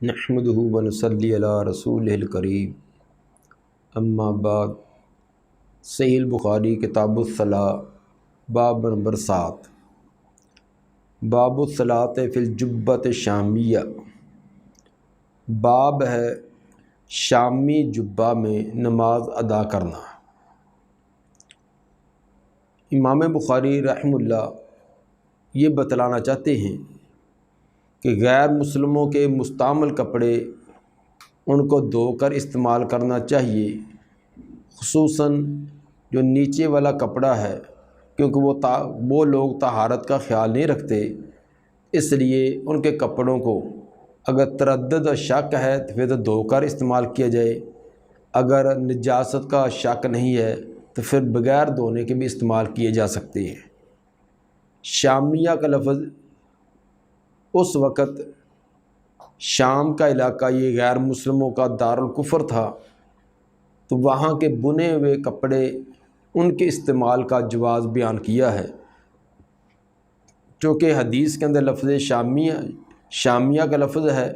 نحمدہ ونصلی علی رسولہ الکریم اما بعد۔ صحیح البخاری کتاب الصلاۃ باب نمبر 7، باب الصلاۃ فی الجبۃ الشامیہ، باب ہے شامی جبہ میں نماز ادا کرنا۔ امام بخاری رحمہ اللہ یہ بتلانا چاہتے ہیں کہ غیر مسلموں کے مستعمل کپڑے ان کو دھو کر استعمال کرنا چاہیے، خصوصاً جو نیچے والا کپڑا ہے، کیونکہ وہ لوگ طہارت کا خیال نہیں رکھتے، اس لیے ان کے کپڑوں کو اگر تردد اور شک ہے تو پھر دھو کر استعمال کیا جائے، اگر نجاست کا شک نہیں ہے تو پھر بغیر دھونے کے بھی استعمال کیے جا سکتے ہیں۔ شامیہ کا لفظ اس وقت شام کا علاقہ یہ غیر مسلموں کا دارالکفر تھا، تو وہاں کے بنے ہوئے کپڑے ان کے استعمال کا جواز بیان کیا ہے۔ چونکہ حدیث کے اندر لفظ شامیہ کا لفظ ہے،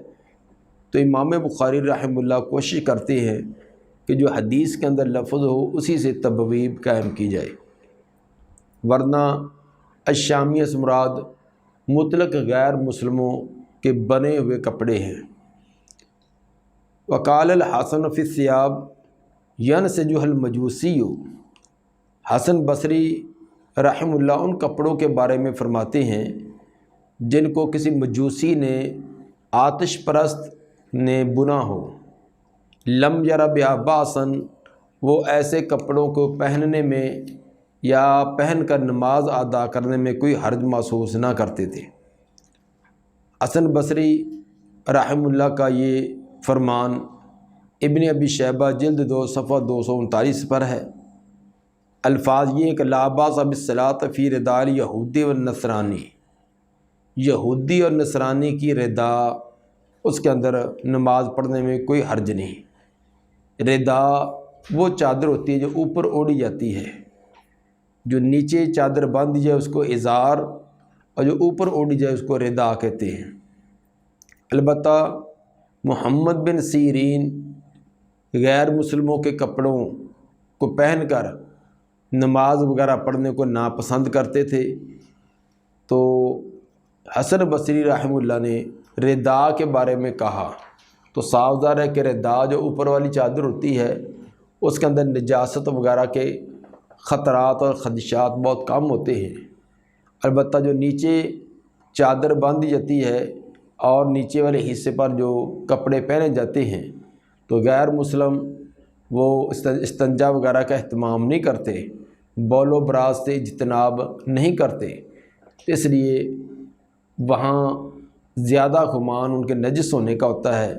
تو امام بخاری رحمہ اللہ کوشش کرتے ہیں کہ جو حدیث کے اندر لفظ ہو اسی سے تبویب قائم کی جائے، ورنہ الشامیہ سے مراد مطلق غیر مسلموں کے بنے ہوئے کپڑے ہیں۔ وقال الحسن فی الثياب ينسجها المجوسی، حسن بصری رحمہ اللہ ان کپڑوں کے بارے میں فرماتے ہیں جن کو کسی مجوسی نے، آتش پرست نے بنا ہو۔ لم یر بہا باسا، وہ ایسے کپڑوں کو پہننے میں یا پہن کر نماز ادا کرنے میں کوئی حرج محسوس نہ کرتے تھے۔ حسن بصری رحمہ اللہ کا یہ فرمان ابن ابی شیبہ جلد 2 صفحہ 239 پر ہے۔ الفاظ یہ کہ لا باس بالصلاۃ فی رداء الیہودی والنصرانی، یہودی اور نصرانی کی ردا، اس کے اندر نماز پڑھنے میں کوئی حرج نہیں۔ ردا وہ چادر ہوتی ہے جو اوپر اوڑھی جاتی ہے، جو نیچے چادر باندھی جائے اس کو ازار، اور جو اوپر اوڑھی جائے اس کو ردا کہتے ہیں۔ البتہ محمد بن سیرین غیر مسلموں کے کپڑوں کو پہن کر نماز وغیرہ پڑھنے کو ناپسند کرتے تھے، تو حسن بصری رحمہ اللہ نے ردا کے بارے میں کہا تو صاف ظاہر ہے کہ ردا جو اوپر والی چادر ہوتی ہے اس کے اندر نجاست وغیرہ کے خطرات اور خدشات بہت کم ہوتے ہیں۔ البتہ جو نیچے چادر باندھی جاتی ہے اور نیچے والے حصے پر جو کپڑے پہنے جاتے ہیں، تو غیر مسلم وہ استنجا وغیرہ کا اہتمام نہیں کرتے، بول و براز سے اجتناب نہیں کرتے، اس لیے وہاں زیادہ گمان ان کے نجس ہونے کا ہوتا ہے،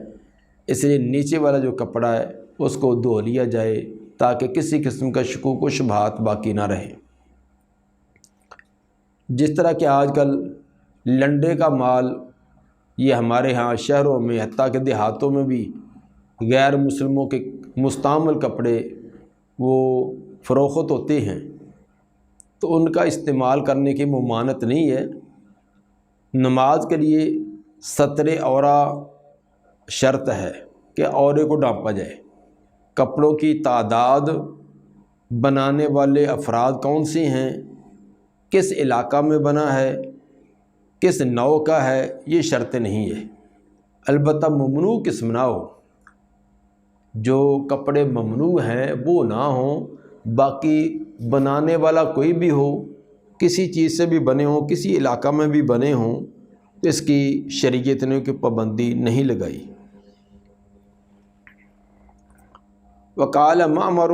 اس لیے نیچے والا جو کپڑا ہے اس کو دھو لیا جائے تاکہ کسی قسم کا شکوک و شبہات باقی نہ رہیں۔ جس طرح کہ آج کل لنڈے کا مال یہ ہمارے ہاں شہروں میں حتیٰ کہ دیہاتوں میں بھی غیر مسلموں کے مستعمل کپڑے وہ فروخت ہوتے ہیں، تو ان کا استعمال کرنے کی ممانعت نہیں ہے۔ نماز کے لیے ستر عورہ شرط ہے کہ عورے کو ڈھانپا جائے۔ کپڑوں کی تعداد، بنانے والے افراد کون سے ہیں، کس علاقہ میں بنا ہے، کس نوع کا ہے، یہ شرط نہیں ہے۔ البتہ ممنوع قسم نہ ہو، جو کپڑے ممنوع ہیں وہ نہ ہوں، باقی بنانے والا کوئی بھی ہو، کسی چیز سے بھی بنے ہوں، کسی علاقہ میں بھی بنے ہوں، تو اس کی شریعت نے کوئی پابندی نہیں لگائی۔ وقال معمر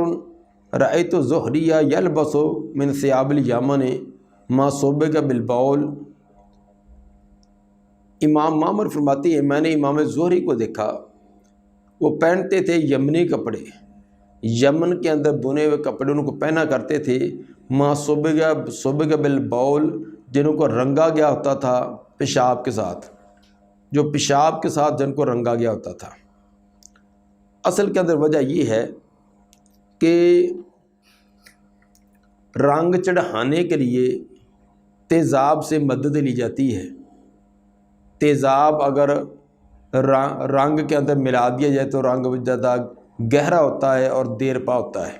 رأیت الزہری یلبس من ثیاب الیمن ما صبغ بالبول، امام معمر فرماتے ہیں میں نے امام زہری کو دیکھا وہ پہنتے تھے یمنی کپڑے، یمن کے اندر بنے ہوئے کپڑے ان کو پہنا کرتے تھے، ما صبغ بالبول، جنہوں کو رنگا گیا ہوتا تھا پیشاب کے ساتھ، جو پیشاب کے ساتھ جن کو رنگا گیا ہوتا تھا۔ اصل کے اندر وجہ یہ ہے کہ رنگ چڑھانے کے لیے تیزاب سے مدد لی جاتی ہے۔ تیزاب اگر رنگ کے اندر ملا دیا جائے تو رنگ زیادہ گہرا ہوتا ہے اور دیر پا ہوتا ہے،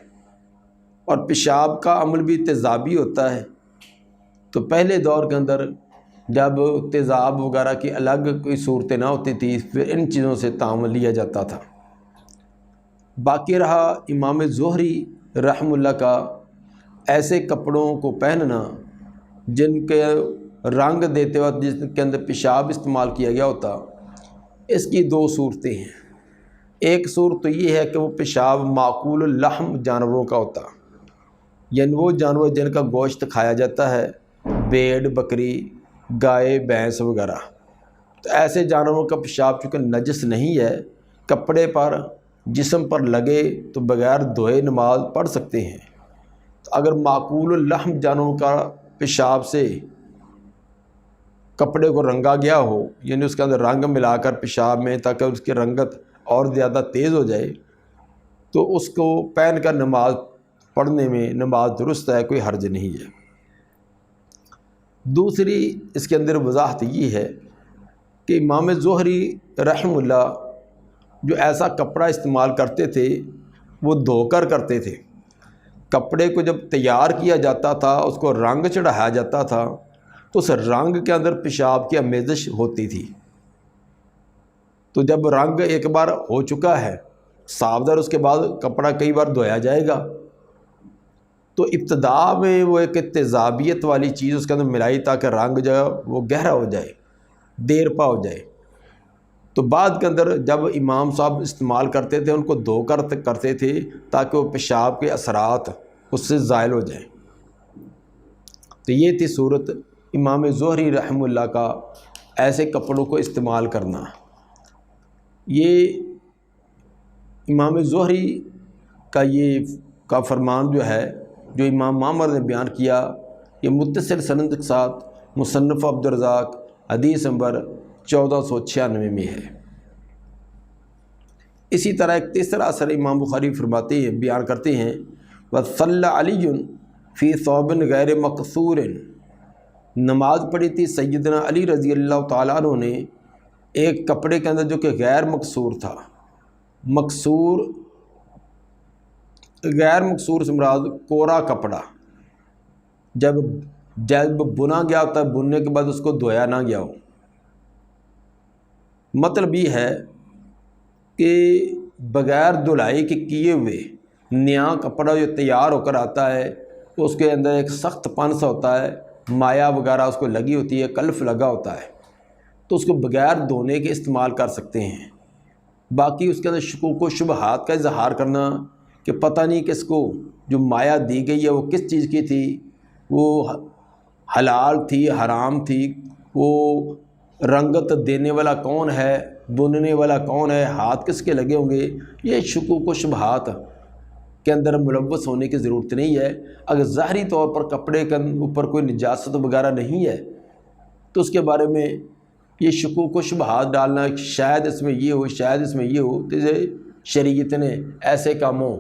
اور پیشاب کا عمل بھی تیزابی ہوتا ہے۔ تو پہلے دور کے اندر جب تیزاب وغیرہ کی الگ کوئی صورتیں نہ ہوتی تھی، پھر ان چیزوں سے تعامل لیا جاتا تھا۔ باقی رہا امام زہری رحمہ اللہ کا ایسے کپڑوں کو پہننا جن کے رنگ دیتے وقت جس کے اندر پیشاب استعمال کیا گیا ہوتا۔ اس کی دو صورتیں ہیں۔ ایک صورت تو یہ ہے کہ وہ پیشاب معقول اللحم جانوروں کا ہوتا، یعنی وہ جانور جن کا گوشت کھایا جاتا ہے، بھیڑ، بکری، گائے، بھینس وغیرہ۔ تو ایسے جانوروں کا پیشاب چونکہ نجس نہیں ہے، کپڑے پر جسم پر لگے تو بغیر دھوئے نماز پڑھ سکتے ہیں۔ تو اگر معقول اللحم جانوروں کا پیشاب سے کپڑے کو رنگا گیا ہو، یعنی اس کے اندر رنگ ملا کر پیشاب میں تاکہ اس کی رنگت اور زیادہ تیز ہو جائے، تو اس کو پہن کر نماز پڑھنے میں نماز درست ہے، کوئی حرج نہیں ہے۔ دوسری اس کے اندر وضاحت یہ ہے کہ امام زہری رحمہ اللہ جو ایسا کپڑا استعمال کرتے تھے وہ دھو کر کرتے تھے۔ کپڑے کو جب تیار کیا جاتا تھا، اس کو رنگ چڑھایا جاتا تھا، تو اس رنگ کے اندر پیشاب کی آمیزش ہوتی تھی۔ تو جب رنگ ایک بار ہو چکا ہے صاف در، اس کے بعد کپڑا کئی بار دھویا جائے گا، تو ابتدا میں وہ ایک تیزابیت والی چیز اس کے اندر ملائی تاکہ رنگ جو ہے وہ گہرا ہو جائے، دیر پا ہو جائے۔ تو بعد کے اندر جب امام صاحب استعمال کرتے تھے ان کو دھو کر کرتے تھے تاکہ وہ پیشاب کے اثرات اس سے زائل ہو جائیں۔ تو یہ تھی صورت امام زہری رحمہ اللہ کا ایسے کپڑوں کو استعمال کرنا۔ یہ امام زہری کا فرمان جو ہے، جو امام معمر نے بیان کیا، یہ متصل سند کے ساتھ مصنف عبدالرزاق حدیث نمبر 1496 میں ہے۔ اسی طرح ایک تیسرا اثر امام بخاری فرماتے ہیں، بیان کرتے ہیں، وَصَلَّى عَلِيٌّ فِي ثَوْبٍ غَيْرِ مَقْصُورٍ، نماز پڑھی تھی سیدنا علی رضی اللہ تعالیٰ عنہ نے ایک کپڑے کے اندر جو کہ غیر مقصور تھا۔ غیر مقصور سے مراد کوڑا کپڑا، جب بنا گیا ہوتا ہے، بننے کے بعد اس کو دھویا نہ گیا ہو۔ مطلب یہ ہے کہ بغیر دھلائی کے کیے ہوئے نیا کپڑا جو تیار ہو کر آتا ہے، اس کے اندر ایک سخت پن سا ہوتا ہے، مایا وغیرہ اس کو لگی ہوتی ہے، کلف لگا ہوتا ہے، تو اس کو بغیر دھونے کے استعمال کر سکتے ہیں۔ باقی اس کے اندر شکوک و شبہات کا اظہار کرنا کہ پتہ نہیں کس کو جو مایا دی گئی ہے وہ کس چیز کی تھی، وہ حلال تھی، حرام تھی، وہ رنگت دینے والا کون ہے، بننے والا کون ہے، ہاتھ کس کے لگے ہوں گے، یہ شکوک و شبہات کے اندر ملوث ہونے کی ضرورت نہیں ہے۔ اگر ظاہری طور پر کپڑے کے اوپر کوئی نجاست وغیرہ نہیں ہے تو اس کے بارے میں یہ شکوک و شبہات ڈالنا، شاید اس میں یہ ہو، شاید اس میں یہ ہو، تو شریعت نے ایسے کاموں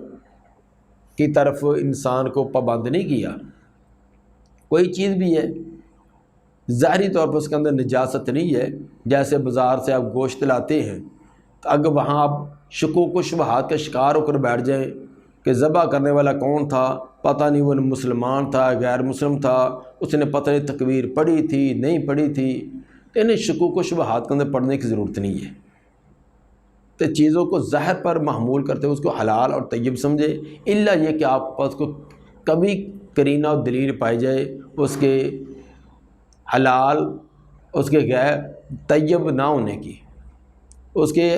کی طرف انسان کو پابند نہیں کیا۔ کوئی چیز بھی ہے ظاہری طور پر اس کے اندر نجاست نہیں ہے، جیسے بازار سے آپ گوشت لاتے ہیں، تو اگر وہاں آپ شکوک و شبہات کا شکار ہو کر بیٹھ جائیں کہ ذبح کرنے والا کون تھا، پتہ نہیں وہ مسلمان تھا، غیر مسلم تھا، اس نے پتہ نہیں تکبیر پڑھی تھی نہیں پڑھی تھی، تو انہیں شکوک و شبہات کے اندر پڑھنے کی ضرورت نہیں ہے۔ تو چیزوں کو ظاہر پر محمول کرتے ہوئے اس کو حلال اور طیب سمجھے، الا یہ کہ آپ کے پاس کو کبھی قرینہ اور دلیل پائی جائے اس کے حلال، اس کے غیر طیب نہ ہونے کی، اس کے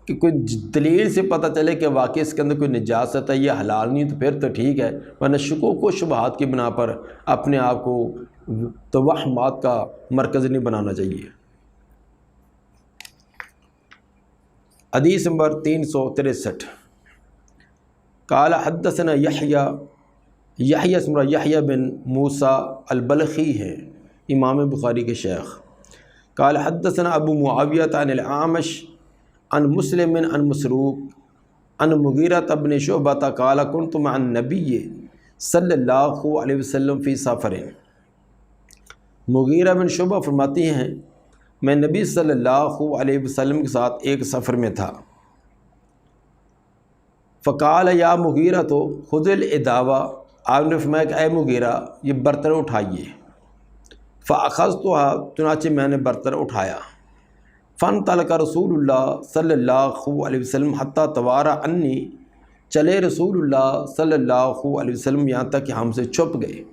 کہ کوئی دلیل سے پتہ چلے کہ واقعی اس کے اندر کوئی نجاست ہے، یہ حلال نہیں، تو پھر تو ٹھیک ہے، ورنہ شکوک و شبہات کی بنا پر اپنے آپ کو توہمات کا مرکز نہیں بنانا چاہیے۔ حدیث نمبر 363، قال حدثنا یحییٰ بن موسیٰ البلخی ہے، امام بخاری کے شیخ۔ قال حدثنا ابو معاویہ عن العامش عن مسلم عن مسروق عن مغیرہ بن شعبہ قال كنت مع النبی صلی اللہ علیہ وسلم فی سفر۔ مغیرہ بن شعبہ فرماتی ہیں میں نبی صلی اللہ علیہ وسلم کے ساتھ ایک سفر میں تھا۔ فقال یا مغیرہ تو خذ الاداوہ، آپ نے فرمایا کہ اے مغیرہ یہ برتن اٹھائیے۔ فاخذتها، چنانچہ میں نے برتن اٹھایا۔ فانطلق رسول اللہ صلی اللہ علیہ وسلم حتی توارى عنی، چلے رسول اللہ صلی اللہ علیہ وسلم یہاں تک کہ ہم سے چھپ گئے۔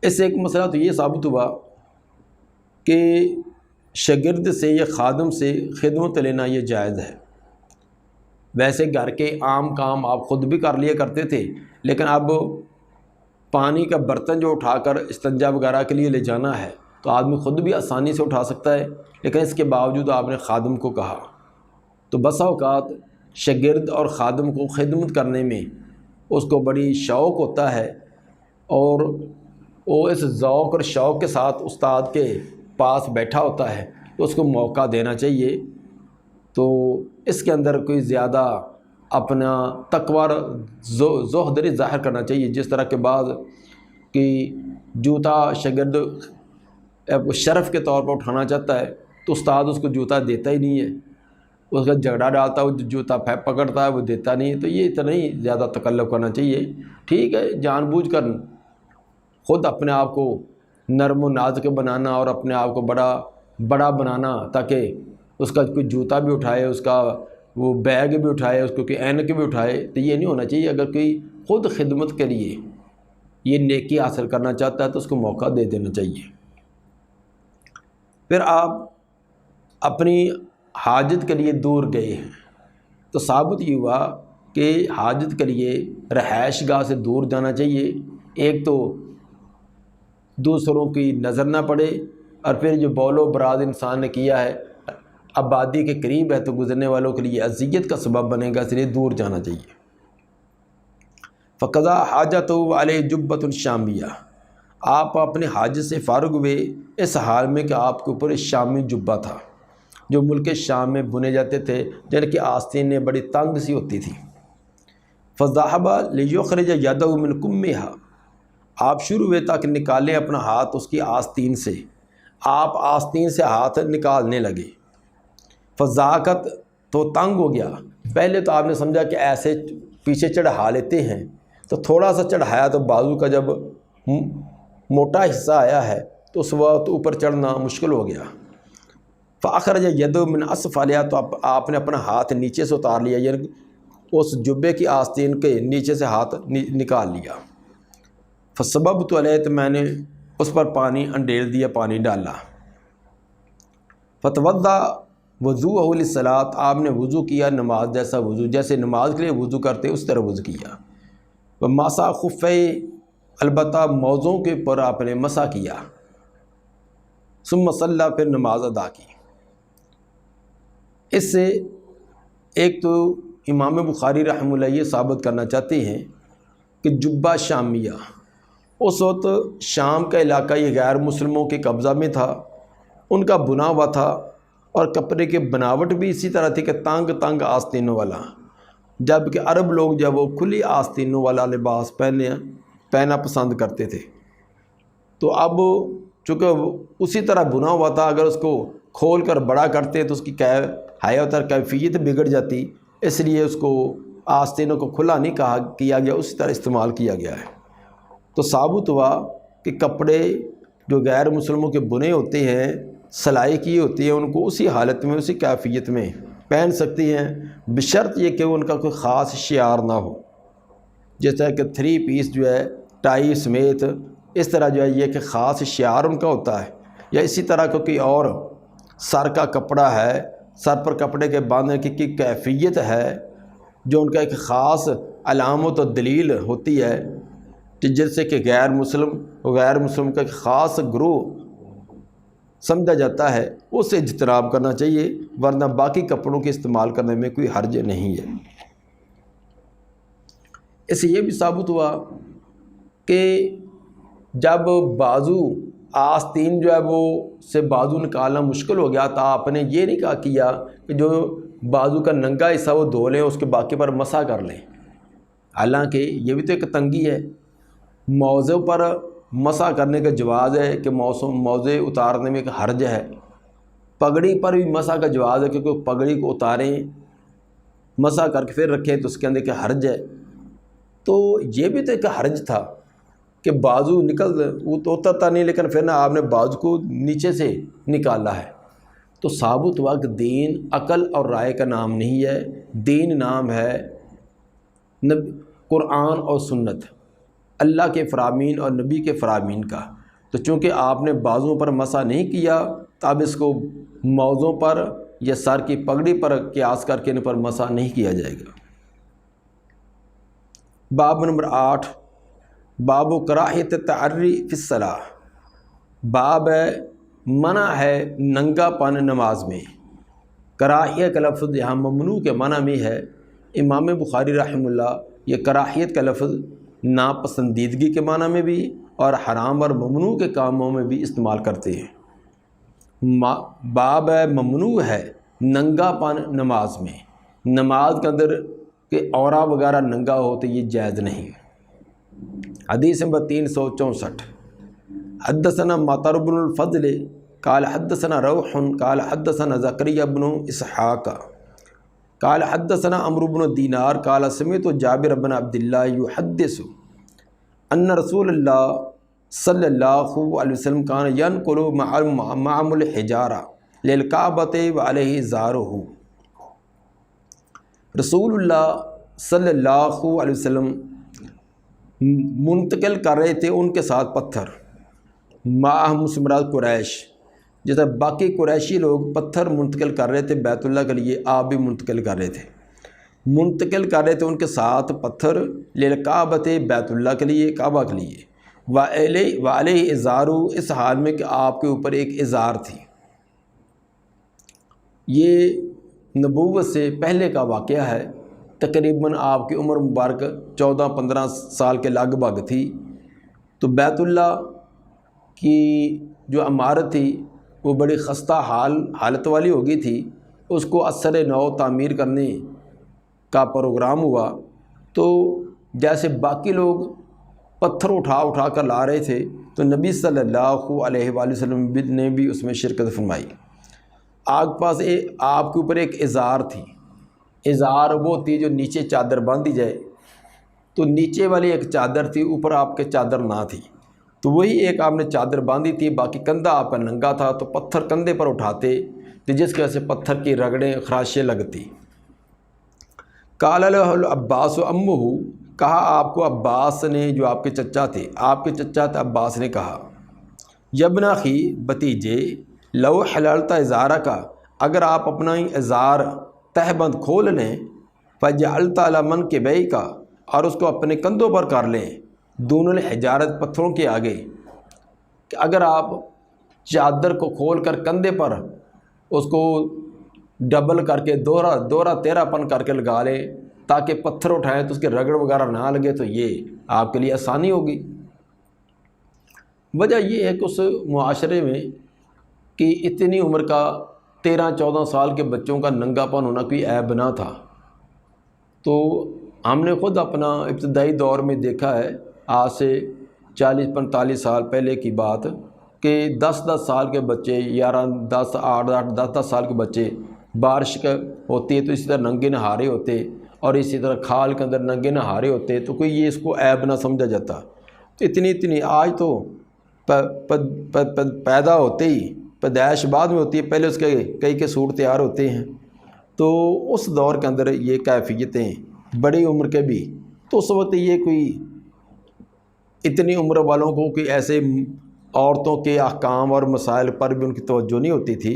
اس سے ایک مسئلہ تو یہ ثابت ہوا کہ شاگرد سے یا خادم سے خدمت لینا یہ جائز ہے۔ ویسے گھر کے عام کام آپ خود بھی کر لیا کرتے تھے، لیکن اب پانی کا برتن جو اٹھا کر استنجا وغیرہ کے لیے لے جانا ہے تو آدمی خود بھی آسانی سے اٹھا سکتا ہے، لیکن اس کے باوجود آپ نے خادم کو کہا۔ تو بسا اوقات شاگرد اور خادم کو خدمت کرنے میں اس کو بڑی شوق ہوتا ہے، اور وہ اس ذوق اور شوق کے ساتھ استاد کے پاس بیٹھا ہوتا ہے، تو اس کو موقع دینا چاہیے۔ تو اس کے اندر کوئی زیادہ اپنا تقوی زہد نہیں ظاہر کرنا چاہیے۔ جس طرح کے بعض کہ جوتا شاگرد شرف کے طور پر اٹھانا چاہتا ہے تو استاد اس کو جوتا دیتا ہی نہیں ہے، اس کا جھگڑا ڈالتا ہے، وہ جوتا پکڑتا ہے وہ دیتا نہیں ہے۔ تو یہ اتنا ہی زیادہ تکلف کرنا چاہیے۔ ٹھیک ہے، جان بوجھ کر خود اپنے آپ کو نرم و نازک بنانا اور اپنے آپ کو بڑا بنانا تاکہ اس کا کوئی جوتا بھی اٹھائے، اس کا وہ بیگ بھی اٹھائے، اس کو کوئی اینک بھی اٹھائے، تو یہ نہیں ہونا چاہیے۔ اگر کوئی خود خدمت کے لیے یہ نیکی حاصل کرنا چاہتا ہے تو اس کو موقع دے دینا چاہیے۔ پھر آپ اپنی حاجت کے لیے دور گئے ہیں تو ثابت یہ ہوا کہ حاجت کے لیے رہائش گاہ سے دور جانا چاہیے۔ ایک تو دوسروں کی نظر نہ پڑے، اور پھر جو بول و براز انسان نے کیا ہے آبادی کے قریب ہے تو گزرنے والوں کے لیے اذیت کا سبب بنے گا، اس لیے دور جانا چاہیے۔ فقضا حاجتہ علیہ جبۃ شامیہ، آپ اپنے حاجت سے فارغ ہوئے اس حال میں کہ آپ کے اوپر شامی جبہ تھا جو ملک شام میں بنے جاتے تھے، جن کی آستینیں بڑی تنگ سی ہوتی تھی۔ فذهب لیخرج یدہ من کمہا، آپ شروع ہوئے تاکہ نکالیں اپنا ہاتھ اس کی آستین سے، آپ آستین سے ہاتھ نکالنے لگے۔ فضاقت، تو تنگ ہو گیا۔ پہلے تو آپ نے سمجھا کہ ایسے پیچھے چڑھا لیتے ہیں، تو تھوڑا سا چڑھایا تو بازو کا جب موٹا حصہ آیا ہے تو اس وقت اوپر چڑھنا مشکل ہو گیا۔ فاخرج یدہ من اسفلہا، تو آپ نے اپنا ہاتھ نیچے سے اتار لیا، یعنی اس جبے کی آستین کے نیچے سے ہاتھ نکال لیا۔ فصببت علیہ، تو میں نے اس پر پانی انڈیل دیا، پانی ڈالا۔ فتوضا وضوءہ للصلاۃ، آپ نے وضو کیا نماز جیسا وضو، جیسے نماز کے لیے وضو کرتے اس طرح وضو کیا۔ ومسح خفیہ، البتہ موزوں کے اوپر آپ نے مسح کیا۔ ثم صلی، پھر نماز ادا کی۔ اس سے ایک تو امام بخاری رحمہ اللہ یہ ثابت کرنا چاہتے ہیں کہ جبہ شامیہ، اس وقت شام کا علاقہ یہ غیر مسلموں کے قبضہ میں تھا، ان کا بنا ہوا تھا، اور کپڑے کی بناوٹ بھی اسی طرح تھی کہ تنگ آستینوں والا، جبکہ عرب لوگ جب وہ کھلی آستینوں والا لباس پہننا پسند کرتے تھے۔ تو اب چونکہ اسی طرح بنا ہوا تھا، اگر اس کو کھول کر بڑا کرتے تو اس کی حیات اور کیفیت بگڑ جاتی، اس لیے اس کو آستینوں کو کھلا نہیں کیا گیا، اسی طرح استعمال کیا گیا ہے۔ تو ثابت ہوا کہ کپڑے جو غیر مسلموں کے بنے ہوتے ہیں، سلائی کی ہوتی ہے، ان کو اسی حالت میں اسی کیفیت میں پہن سکتی ہیں، بشرط یہ کہ ان کا کوئی خاص شعار نہ ہو، جیسا کہ 3 پیس جو ہے ٹائی سمیت، اس طرح جو ہے یہ کہ خاص شعار ان کا ہوتا ہے، یا اسی طرح کا کوئی اور سر کا کپڑا ہے، سر پر کپڑے کے باندھنے کی کیفیت ہے جو ان کا ایک خاص علامت و دلیل ہوتی ہے، جس سے کہ غیر مسلم کا ایک خاص گروہ سمجھا جاتا ہے، اس سے اجتناب کرنا چاہیے، ورنہ باقی کپڑوں کے استعمال کرنے میں کوئی حرج نہیں ہے۔ اس سے یہ بھی ثابت ہوا کہ جب بازو آستین جو ہے وہ سے بازو نکالنا مشکل ہو گیا تو آپ نے یہ نہیں کیا کہ جو بازو کا ننگا حصہ وہ دھو لیں، اس کے باقی پر مسح کر لیں، حالانکہ یہ بھی تو ایک تنگی ہے۔ موضوع پر مسح کرنے کا جواز ہے کہ موزے اتارنے میں ایک حرج ہے، پگڑی پر بھی مسح کا جواز ہے کیونکہ پگڑی کو اتاریں مسح کر کے پھر رکھیں تو اس کے اندر ایک حرج ہے۔ تو یہ بھی تو ایک حرج تھا کہ بازو وہ تو اترتا نہیں، لیکن پھر نہ آپ نے بازو کو نیچے سے نکالا ہے۔ تو ثابت ہوا کہ دین عقل اور رائے کا نام نہیں ہے، دین نام ہے قرآن اور سنت، اللہ کے فرامین اور نبی کے فرامین کا۔ تو چونکہ آپ نے بازوں پر مسح نہیں کیا تو اب اس کو موزوں پر یا سر کی پگڑی پر قیاس کر کے ان پر مسح نہیں کیا جائے گا۔ باب نمبر 8، باب کراہیت تعری فی الصلاۃ، باب ہے منع ہے ننگا پن نماز میں۔ کراہیت کا لفظ یہاں ممنوع کے معنی میں ہے۔ امام بخاری رحمہ اللہ یہ کراہیت کا لفظ ناپسندیدگی کے معنی میں بھی اور حرام اور ممنوع کے کاموں میں بھی استعمال کرتے ہیں۔ باب ہے ممنوع ہے ننگا پن نماز میں، نماز کے اندر کہ عورا وغیرہ ننگا ہو تو یہ جائز نہیں۔ حدیث نمبر 364، حدثنا معطر بن الفضل قال حدثنا روح قال حدثنا زكريا بن اسحاق قال حدثنا عمرو بن دینار قال سمعت جابر بن عبد الله يحدث ان رسول اللہ صلی اللہ علیہ وسلم كان ينقل معهم الحجارة للكعبة وعليه زاره۔ رسول اللہ صلی اللہ علیہ وسلم منتقل کر رہے تھے ان کے ساتھ پتھر، معہم سے مراد قریش، جیسے باقی قریشی لوگ پتھر منتقل کر رہے تھے بیت اللہ کے لیے، آپ بھی منتقل کر رہے تھے، منتقل کر رہے تھے ان کے ساتھ پتھر للکعبۃ بیت اللہ کے لیے، کعبہ کے لیے، وعلیہ ازار، اس حال میں کہ آپ کے اوپر ایک ازار تھی۔ یہ نبوت سے پہلے کا واقعہ ہے، تقریباً آپ کی عمر مبارک 14-15 سال کے لگ بھگ تھی۔ تو بیت اللہ کی جو عمارت تھی وہ بڑی خستہ حالت والی ہو گئی تھی، اس کو اثر نو تعمیر کرنے کا پروگرام ہوا۔ تو جیسے باقی لوگ پتھر اٹھا کر لا رہے تھے تو نبی صلی اللہ علیہ وآلہ وسلم نے بھی اس میں شرکت فرمائی۔ آپ کے اوپر ایک ازار تھی، ازار وہ تھی جو نیچے چادر باندھی جائے، تو نیچے والی ایک چادر تھی، اوپر آپ کے چادر نہ تھی، تو وہی ایک آپ نے چادر باندھی تھی، باقی کندھا آپ کا ننگا تھا، تو پتھر کندھے پر اٹھاتے تو جس کی وجہ سے پتھر کی رگڑیں خراشیں لگتی۔ قال له العباس امہ، کہا آپ کو عباس نے، جو آپ کے چچا تھے، آپ کے چچا تھے عباس نے کہا، یبن اخی، بتیجے، لو حللت ازارک، اگر آپ اپنا ازار تہ بند کھول لیں، فجعلت علی منکبیک، اور اس کو اپنے کندھوں پر کر لیں، دون الحجارت، پتھروں کے آگے، کہ اگر آپ چادر کو کھول کر کندھے پر اس کو ڈبل کر کے دورہ تیرہ پن کر کے لگا لیں تاکہ پتھر اٹھائیں تو اس کے رگڑ وغیرہ نہ لگے، تو یہ آپ کے لیے آسانی ہوگی۔ وجہ یہ ہے کہ اس معاشرے میں کہ اتنی عمر کا 13-14 سال کے بچوں کا ننگا پن ہونا کوئی عیب نہ تھا۔ تو ہم نے خود اپنا ابتدائی دور میں دیکھا ہے، آج سے 40-45 سال پہلے کی بات، کہ 10-10 سال کے بچے، 10 سال کے بچے بارش کا ہوتی ہے تو اسی طرح ننگے نہارے ہوتے، اور اسی طرح کھال کے اندر ننگے نہارے ہوتے، تو کوئی یہ اس کو عیب نہ سمجھا جاتا۔ تو اتنی آج تو پیدا ہوتے ہی پیدائش بعد میں ہوتی ہے، پہلے اس کے کئی سوٹ تیار ہوتے ہیں۔ تو اس دور کے اندر یہ کیفیتیں بڑی عمر کے بھی، تو اس وقت یہ کوئی اتنی عمر والوں کو کوئی ایسے عورتوں کے احکام اور مسائل پر بھی ان کی توجہ نہیں ہوتی تھی۔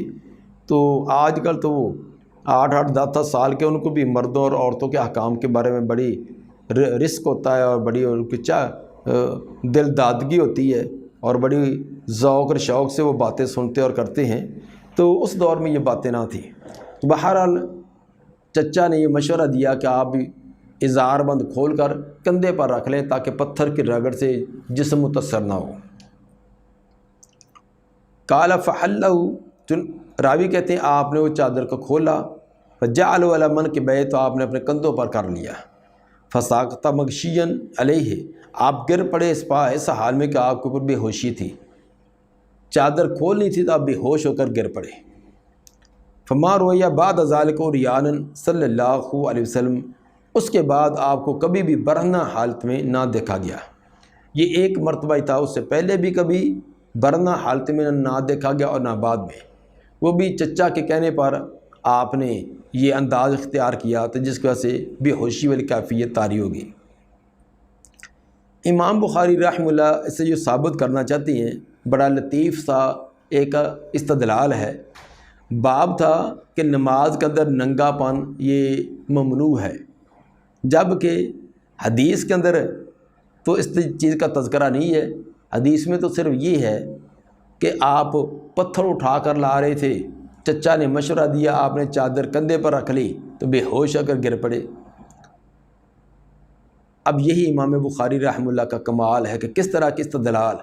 تو آج کل تو وہ 8-10 سال کے ان کو بھی مردوں اور عورتوں کے احکام کے بارے میں بڑی رسک ہوتا ہے، اور بڑی ان کی دل دادگی ہوتی ہے، اور بڑی ذوق اور شوق سے وہ باتیں سنتے اور کرتے ہیں۔ تو اس دور میں یہ باتیں نہ تھیں۔ تو بہرحال چچا نے یہ مشورہ دیا کہ آپ بھی ازار بند کھول کر کندھے پر رکھ لیں تاکہ پتھر کی رگڑ سے جسم متاثر نہ ہو۔ قال فحلہ، راوی کہتے ہیں آپ نے وہ چادر کو کھولا، فجعلوا علی منکبیہ، تو آپ نے اپنے کندھوں پر کر لیا، فساقط مغشیا علیہ، آپ گر پڑے اس حال میں کہ آپ کے اوپر بے ہوشی تھی، چادر کھولنی تھی تو آپ بے ہوش ہو کر گر پڑے۔ فما رویا بعد ذالک عریانا صلی اللہ علیہ وسلم، اس کے بعد آپ کو کبھی بھی برہنہ حالت میں نہ دیکھا گیا۔ یہ ایک مرتبہ ہی تھا، اس سے پہلے بھی کبھی برہنہ حالت میں نہ دیکھا گیا اور نہ بعد میں، وہ بھی چچا کے کہنے پر آپ نے یہ انداز اختیار کیا تو جس کی وجہ سے بے ہوشی والی کیفیت طاری ہوگی۔ امام بخاری رحمہ اللہ اس سے جو ثابت کرنا چاہتے ہیں، بڑا لطیف سا ایک استدلال ہے۔ باب تھا کہ نماز کے اندر ننگا پن یہ ممنوع ہے، جبکہ حدیث کے اندر تو اس چیز کا تذکرہ نہیں ہے۔ حدیث میں تو صرف یہ ہے کہ آپ پتھر اٹھا کر لا رہے تھے، چچا نے مشورہ دیا، آپ نے چادر کندھے پر رکھ لی تو بے ہوش ہو کر گر پڑے۔ اب یہی امام بخاری رحمہ اللہ کا کمال ہے کہ کس طرح کی استدلال،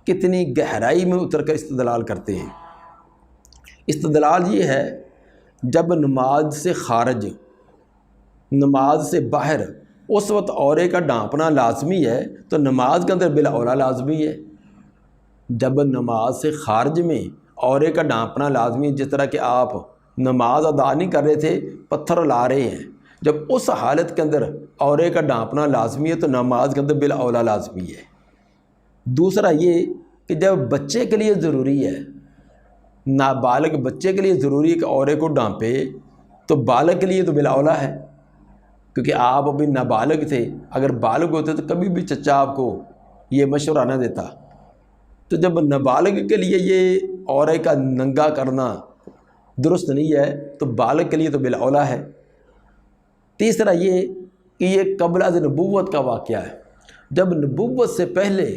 کتنی گہرائی میں اتر کر استدلال کرتے ہیں۔ استدلال یہ ہے، جب نماز سے خارج، نماز سے باہر اس وقت عورے کا ڈھانپنا لازمی ہے تو نماز کے اندر بالاولیٰ لازمی ہے۔ جب نماز سے خارج میں عورے کا ڈھانپنا لازمی ہے، جس طرح کہ آپ نماز ادا نہیں کر رہے تھے، پتھر لا رہے ہیں، جب اس حالت کے اندر عورے کا ڈھانپنا لازمی ہے تو نماز کے اندر بالاولیٰ لازمی ہے۔ دوسرا یہ کہ جب بچے کے لیے ضروری ہے، نابالغ بچے کے لیے ضروری ہے کہ عورے کو ڈھانپے، تو بالغ کے لیے تو بالاولیٰ ہے، کیونکہ آپ ابھی نابالغ تھے۔ اگر بالغ ہوتے تو کبھی بھی چچا آپ کو یہ مشورہ نہ دیتا۔ تو جب نابالغ کے لیے یہ عورے کا ننگا کرنا درست نہیں ہے تو بالغ کے لیے تو بالاولیٰ ہے۔ تیسرا یہ کہ یہ قبل از نبوت کا واقعہ ہے، جب نبوت سے پہلے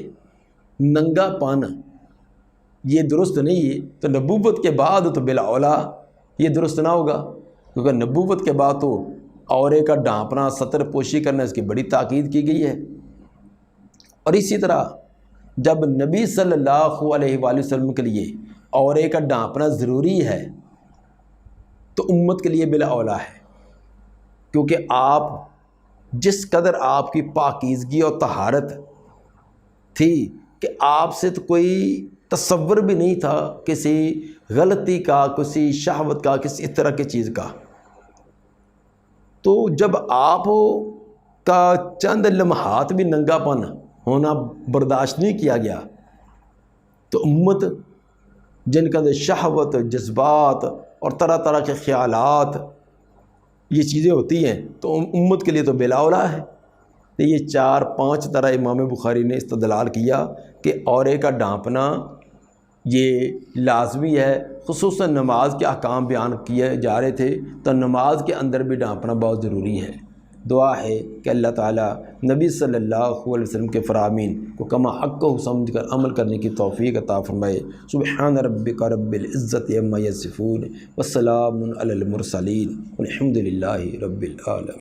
ننگا پن یہ درست نہیں ہے تو نبوت کے بعد تو بالاولیٰ یہ درست نہ ہوگا، کیونکہ نبوت کے بعد تو عورے کا ڈھانپنا، ستر پوشی کرنا، اس کی بڑی تاکید کی گئی ہے۔ اور اسی طرح جب نبی صلی اللہ علیہ وآلہ وسلم کے لیے عورے کا ڈھانپنا ضروری ہے تو امت کے لیے بالاولیٰ ہے، کیونکہ آپ جس قدر آپ کی پاکیزگی اور طہارت تھی کہ آپ سے تو کوئی تصور بھی نہیں تھا کسی غلطی کا، کسی شہوت کا، کسی اس طرح کی چیز کا۔ تو جب آپ کا چند لمحات بھی ننگا پن ہونا برداشت نہیں کیا گیا تو امت جن کا اندر شہوت، جذبات اور طرح طرح کے خیالات یہ چیزیں ہوتی ہیں تو امت کے لیے تو بالاولیٰ ہے۔ تو یہ 4-5 طرح امام بخاری نے استدلال کیا کہ عورے کا ڈھانپنا یہ لازمی ہے، خصوصاً نماز کے احکام بیان کیے جا رہے تھے تو نماز کے اندر بھی ڈھانپنا بہت ضروری ہے۔ دعا ہے کہ اللہ تعالیٰ نبی صلی اللہ علیہ وسلم کے فرامین کو کما حق کو سمجھ کر عمل کرنے کی توفیق عطا فرمائے۔ سبحان ربک رب العزت عما یصفون والسلام علی المرسلین والحمد للہ رب العالمین۔